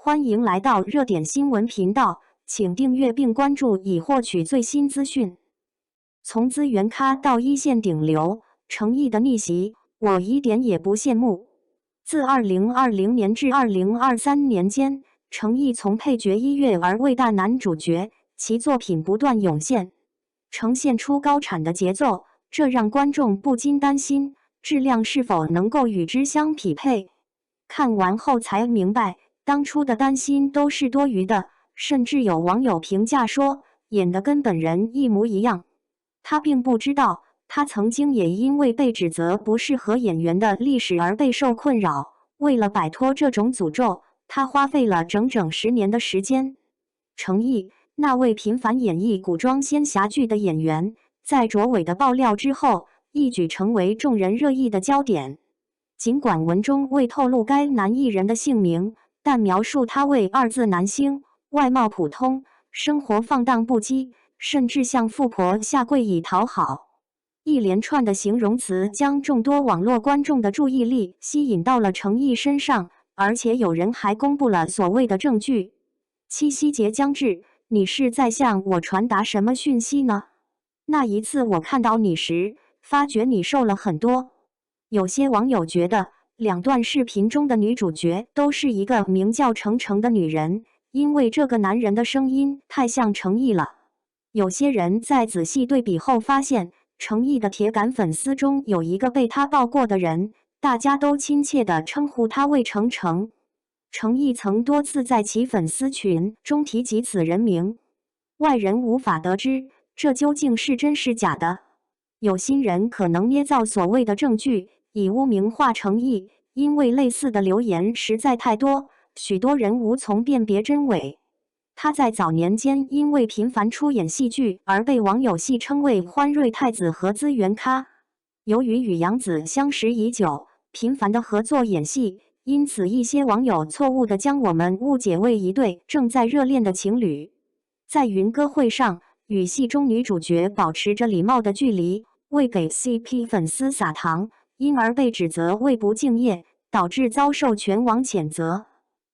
欢迎来到热点新闻频道，请订阅并关注以获取最新资讯。从资源咖到一线顶流，程毅的逆袭，我一点也不羡慕。自2020年至2023年间，程毅从配角一跃而为大男主角，其作品不断涌现，呈现出高产的节奏，这让观众不禁担心质量是否能够与之相匹配。看完后才明白，当初的担心都是多余的，甚至有网友评价说，演的跟本人一模一样。他并不知道，他曾经也因为被指责不适合演员的历史而备受困扰。为了摆脱这种诅咒，他花费了整整10年的时间。程毅，那位频繁演绎古装仙侠剧的演员，在卓伟的爆料之后，一举成为众人热议的焦点。尽管文中未透露该男艺人的姓名，但描述他为2字男星，外貌普通，生活放荡不羁，甚至向富婆下跪以讨好。一连串的形容词将众多网络观众的注意力吸引到了程毅身上，而且有人还公布了所谓的证据。七夕节将至，你是在向我传达什么讯息呢？那一次我看到你时，发觉你瘦了很多。有些网友觉得2段视频中的女主角都是一个名叫程程的女人，因为这个男人的声音太像程毅了。有些人在仔细对比后发现，程毅的铁杆粉丝中有一个被他爆过的人，大家都亲切地称呼他为程程。程毅曾多次在其粉丝群中提及此人名，外人无法得知这究竟是真是假的。有心人可能捏造所谓的证据，以污名化程毅，因为类似的留言实在太多，许多人无从辨别真伪。他在早年间因为频繁出演戏剧而被网友戏称为欢瑞太子和资源咖。由于与杨紫相识已久，频繁的合作演戏，因此一些网友错误地将我们误解为一对正在热恋的情侣。在云歌会上，与戏中女主角保持着礼貌的距离，未给 CP 粉丝撒糖，因而被指责为不敬业，导致遭受全网谴责。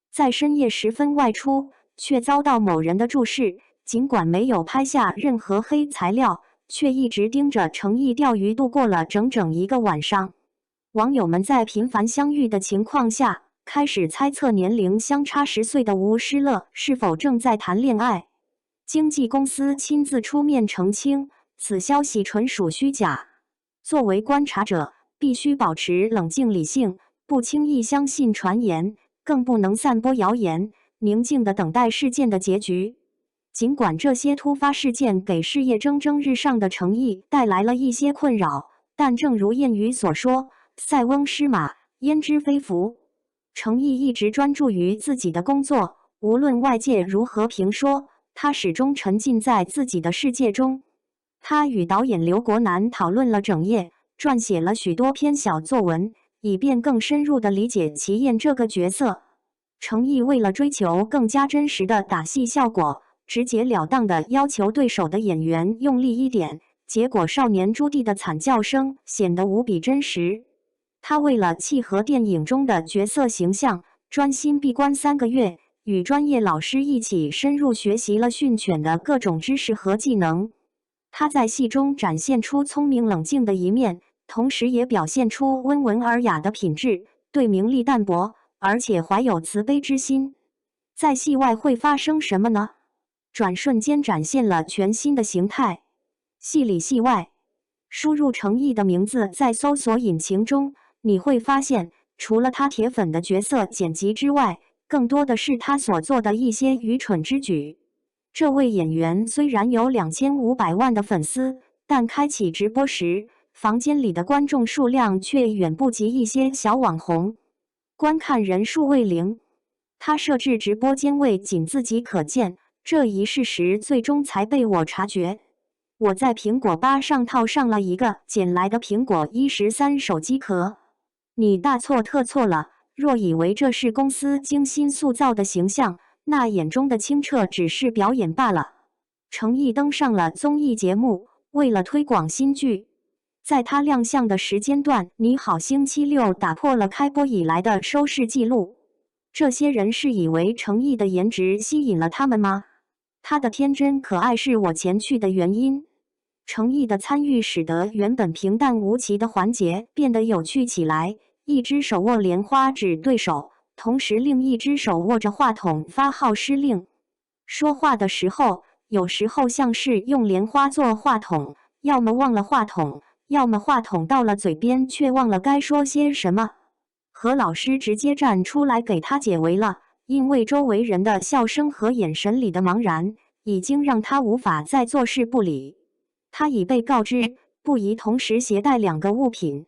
在深夜时分外出，却遭到某人的注视，尽管没有拍下任何黑材料，却一直盯着程毅钓鱼度过了整整1个晚上。网友们在频繁相遇的情况下，开始猜测年龄相差10岁的吴诗乐是否正在谈恋爱。经纪公司亲自出面澄清，此消息纯属虚假。作为观察者，必须保持冷静理性，不轻易相信传言，更不能散播谣言，宁静地等待事件的结局。尽管这些突发事件给事业蒸蒸日上的程毅带来了一些困扰，但正如谚语所说，塞翁失马，焉知非福。程毅一直专注于自己的工作，无论外界如何评说，他始终沉浸在自己的世界中。他与导演刘国南讨论了整夜，撰写了许多篇小作文，以便更深入地理解齐燕这个角色。程毅为了追求更加真实的打戏效果，直截了当地要求对手的演员用力一点，结果少年朱棣的惨叫声显得无比真实。他为了契合电影中的角色形象，专心闭关3个月，与专业老师一起深入学习了训犬的各种知识和技能。他在戏中展现出聪明冷静的一面，同时也表现出温文尔雅的品质，对名利淡泊，而且怀有慈悲之心。在戏外会发生什么呢？转瞬间展现了全新的形态。戏里戏外，输入程毅的名字在搜索引擎中，你会发现，除了他铁粉的角色剪辑之外，更多的是他所做的一些愚蠢之举。这位演员虽然有2500万的粉丝，但开启直播时，房间里的观众数量却远不及一些小网红，观看人数为0。他设置直播间位仅自己可见，这一事实最终才被我察觉。我在苹果8上套上了一个捡来的苹果13手机壳。你大错特错了，若以为这是公司精心塑造的形象，那眼中的清澈只是表演罢了。程毅登上了综艺节目，为了推广新剧，在他亮相的时间段，《你好星期六》打破了开播以来的收视纪录。这些人是以为程毅的颜值吸引了他们吗？他的天真可爱是我前去的原因。程毅的参与使得原本平淡无奇的环节变得有趣起来。一只手握莲花指对手，同时另一只手握着话筒发号施令。说话的时候，有时候像是用莲花做话筒，要么忘了话筒，要么话筒到了嘴边却忘了该说些什么。何老师直接站出来给他解围了，因为周围人的笑声和眼神里的茫然，已经让他无法再坐视不理。他已被告知不宜同时携带2个物品。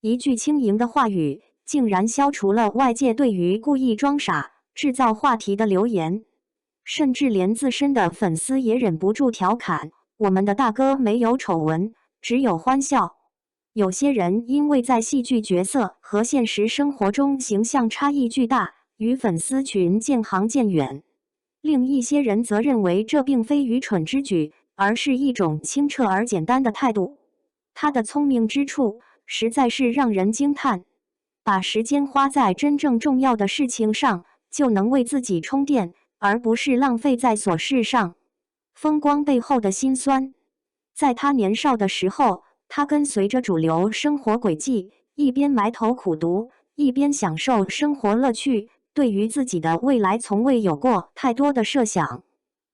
一句轻盈的话语，竟然消除了外界对于故意装傻、制造话题的流言，甚至连自身的粉丝也忍不住调侃：“我们的大哥没有丑闻，只有欢笑。”有些人因为在戏剧角色和现实生活中形象差异巨大，与粉丝群渐行渐远；另一些人则认为这并非愚蠢之举，而是一种清澈而简单的态度。他的聪明之处实在是让人惊叹，把时间花在真正重要的事情上，就能为自己充电，而不是浪费在琐事上。风光背后的辛酸，在他年少的时候，他跟随着主流生活轨迹，一边埋头苦读，一边享受生活乐趣，对于自己的未来从未有过太多的设想。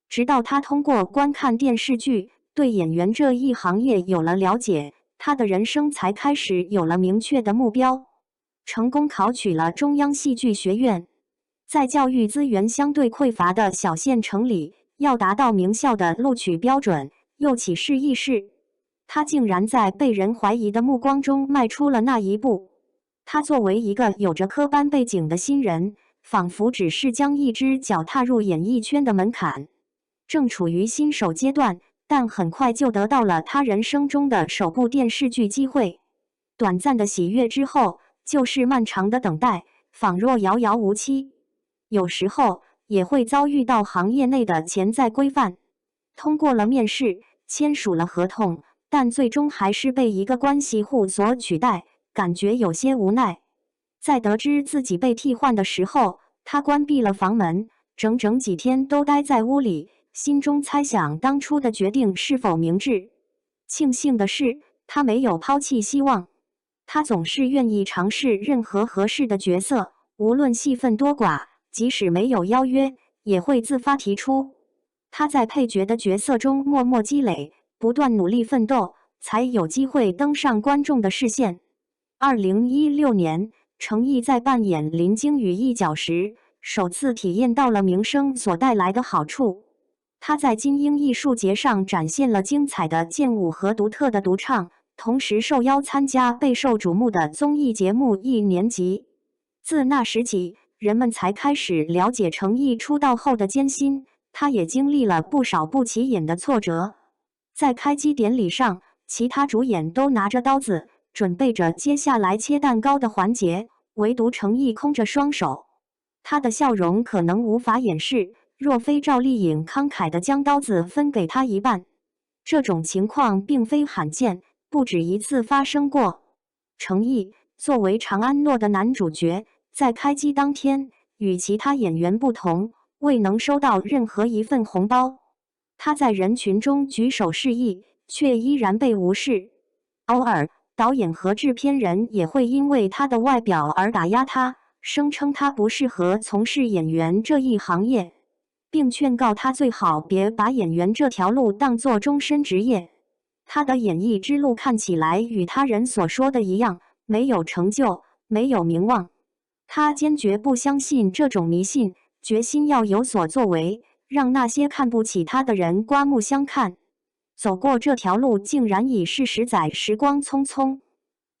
直到他通过观看电视剧，对演员这一行业有了了解，他的人生才开始有了明确的目标，成功考取了中央戏剧学院。在教育资源相对匮乏的小县城里，要达到名校的录取标准，又岂是易事？他竟然在被人怀疑的目光中迈出了那一步。他作为一个有着科班背景的新人，仿佛只是将一只脚踏入演艺圈的门槛，正处于新手阶段，但很快就得到了他人生中的首部电视剧机会。短暂的喜悦之后，就是漫长的等待，仿若遥遥无期。有时候也会遭遇到行业内的潜在规范，通过了面试，签署了合同，但最终还是被一个关系户所取代，感觉有些无奈。在得知自己被替换的时候，他关闭了房门，整整几天都待在屋里，心中猜想当初的决定是否明智。庆幸的是，他没有抛弃希望，他总是愿意尝试任何合适的角色，无论戏份多寡，即使没有邀约，也会自发提出。他在配角的角色中默默积累，不断努力奋斗，才有机会登上观众的视线。2016年，程毅在扮演林惊羽一角时，首次体验到了名声所带来的好处。他在金鹰艺术节上展现了精彩的剑舞和独特的独唱，同时受邀参加备受瞩目的综艺节目《一年级》。自那时起，人们才开始了解程毅出道后的艰辛，他也经历了不少不起眼的挫折。在开机典礼上，其他主演都拿着刀子，准备着接下来切蛋糕的环节，唯独程毅空着双手。他的笑容可能无法掩饰，若非赵丽颖慷慨地将刀子分给他一半。这种情况并非罕见，不止一次发生过。程毅作为长安诺的男主角，在开机当天与其他演员不同，未能收到任何一份红包。他在人群中举手示意，却依然被无视。偶尔，导演和制片人也会因为他的外表而打压他，声称他不适合从事演员这一行业，并劝告他最好别把演员这条路当作终身职业。他的演艺之路看起来与他人所说的一样，没有成就，没有名望。他坚决不相信这种迷信，决心要有所作为，让那些看不起他的人刮目相看。走过这条路竟然已是10载，时光匆匆。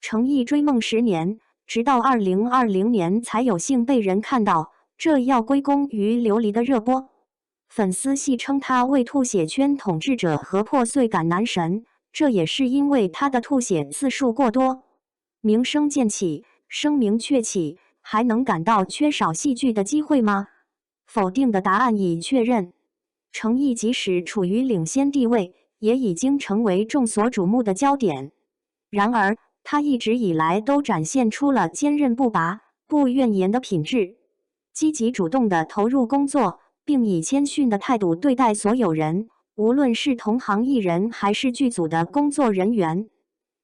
程毅追梦10年，直到2020年才有幸被人看到，这要归功于琉璃的热播。粉丝戏称他为吐血圈统治者和破碎感男神，这也是因为他的吐血次数过多。名声渐起，声名鹊起，还能感到缺少戏剧的机会吗？否定的答案已确认。程毅即使处于领先地位，也已经成为众所瞩目的焦点。然而，他一直以来都展现出了坚韧不拔、不怨言的品质。积极主动地投入工作，并以谦逊的态度对待所有人，无论是同行艺人还是剧组的工作人员。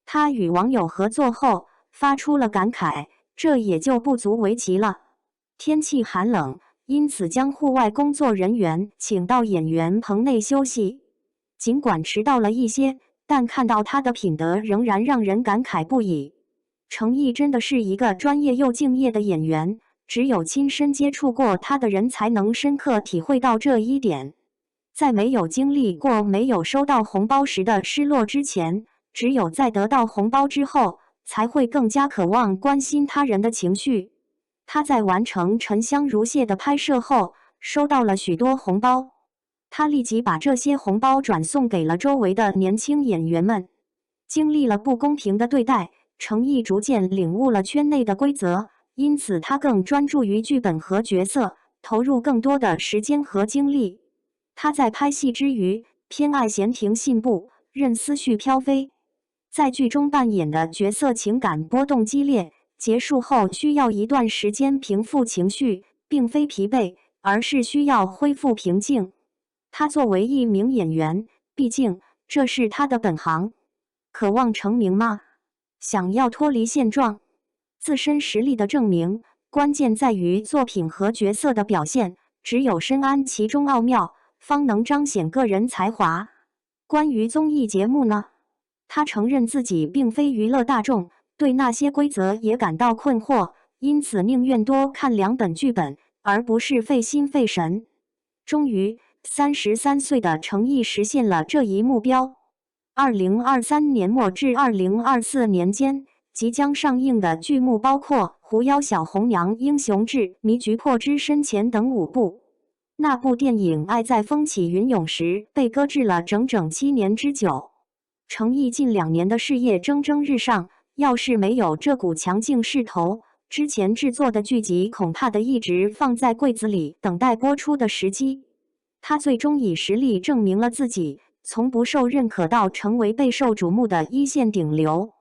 他与网友合作后，发出了感慨：这也就不足为奇了。天气寒冷，因此将户外工作人员请到演员棚内休息。尽管迟到了一些，但看到他的品德仍然让人感慨不已。程毅真的是一个专业又敬业的演员，只有亲身接触过他的人才能深刻体会到这一点。在没有经历过没有收到红包时的失落之前，只有在得到红包之后，才会更加渴望关心他人的情绪。他在完成《沉香如屑》的拍摄后，收到了许多红包。他立即把这些红包转送给了周围的年轻演员们。经历了不公平的对待，程毅逐渐领悟了圈内的规则，因此他更专注于剧本和角色，投入更多的时间和精力。他在拍戏之余，偏爱闲庭信步，任思绪飘飞。在剧中扮演的角色情感波动激烈，结束后需要一段时间平复情绪，并非疲惫，而是需要恢复平静。他作为一名演员，毕竟这是他的本行。渴望成名吗？想要脱离现状？自身实力的证明，关键在于作品和角色的表现。只有深谙其中奥妙，方能彰显个人才华。关于综艺节目呢？他承认自己并非娱乐大众，对那些规则也感到困惑，因此宁愿多看2本剧本，而不是费心费神。终于，33岁的程毅实现了这一目标。2023年末至2024年间，即将上映的剧目包括《狐妖小红娘》《英雄志》《迷局破之深浅》等5部。那部电影《爱在风起云涌时》被搁置了整整7年之久。程毅近2年的事业蒸蒸日上，要是没有这股强劲势头，之前制作的剧集恐怕得一直放在柜子里等待播出的时机。他最终以实力证明了自己，从不受认可到成为备受瞩目的一线顶流。